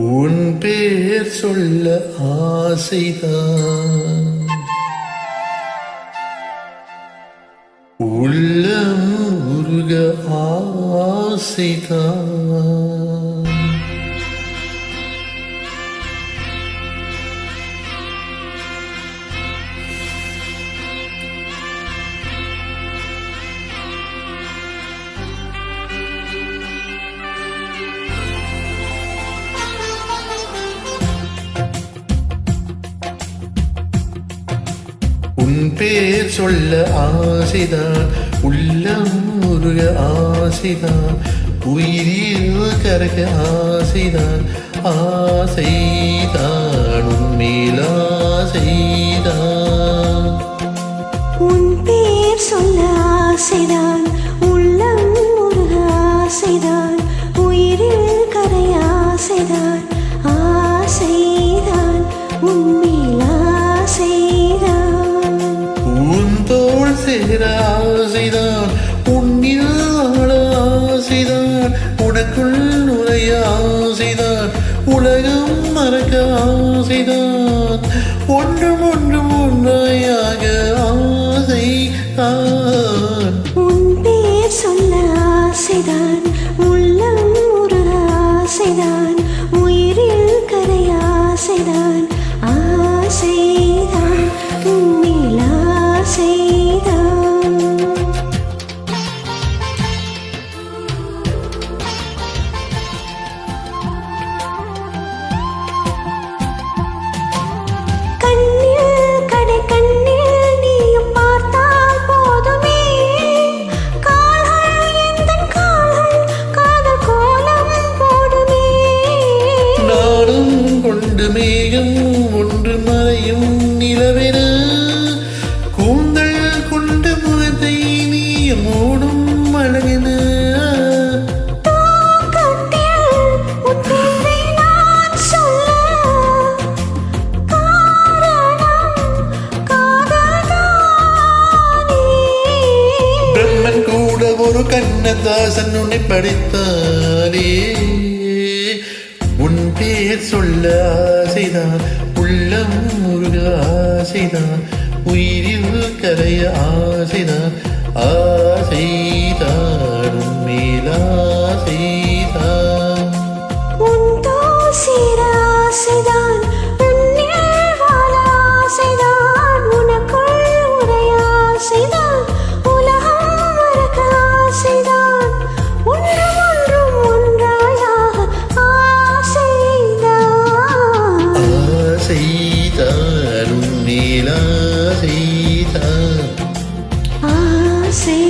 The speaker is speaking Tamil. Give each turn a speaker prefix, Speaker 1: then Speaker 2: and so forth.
Speaker 1: உன் பேர் சொல்ல ஆசைதான், உள்ளம் உருக ஆசைதான். உன் பேர் சொல்ல ஆசைதான், உள்ளம் உருக ஆசைதான், உயிரில் கரக ஆசைதான். ஆசைதான் உன்மேல் ஆசைதான்.
Speaker 2: உன் பேர் சொல்ல ஆசைதான், உள்ளம் உருக ஆசைதான், உயிரில் கரைய ஆசைதான். ஆசைதான் உன்மேல் ஆசைதான்.
Speaker 1: உன் தோள் சேர ஆசைதான், உன்னில் ஆள ஆசைதான், உனக்குள் நுழைய ஆசைதான், உலகம் மறக்க ஆசைதான். ஒன்றும் ஒன்றும் ஒன்றாயாக ஆசைதான்.
Speaker 2: உன் பேர் சொல்ல ஆசைதான், உள்ளம் உருக ஆசைதான், உயிரில் கரைய ஆசைதான். ஆசைதான் உன்மேல் ஆசைதான். கண்ணில் கடை கண்ணில் நீயும் பார்த்தால் போதுமே, கால்கள் எந்தன் கால்கள் காதல் கோலம் போடுமே.
Speaker 1: நாடும் கொண்டு மேகம் ஒன்று மறையும் நிலவென, கூந்தல் கொண்டு முகத்தை நீ மூடும் அழகென.
Speaker 2: தூக்கத்தில் உன் பேரை நான் சொல்ல, காரணம் காதல்தானே.
Speaker 1: பிரம்மன் கூட ஒரு கண்ணதாசன் உன்னை படித்தானே. உன் பேர் சொல்ல ஆசைதான், உள்ளம் முருக ஆசைதான், உயிரில் கரைய ஆசைதான். ஆசைதான் உன்மேல் ஆசைதான்.
Speaker 2: உன் தோள் சேர ஆசைதான், உன்னில் வாழ ஆசைதான், உனக்குள் உறைய ஆசைதான், உலகம் மறக்க ஆசைதான். ஒன்றும் ஒன்றும் ஒன்றாயாக ஆசைதான்.
Speaker 1: ஆசைதான் உன்மேல் ஆசைதான்.
Speaker 2: ஆசை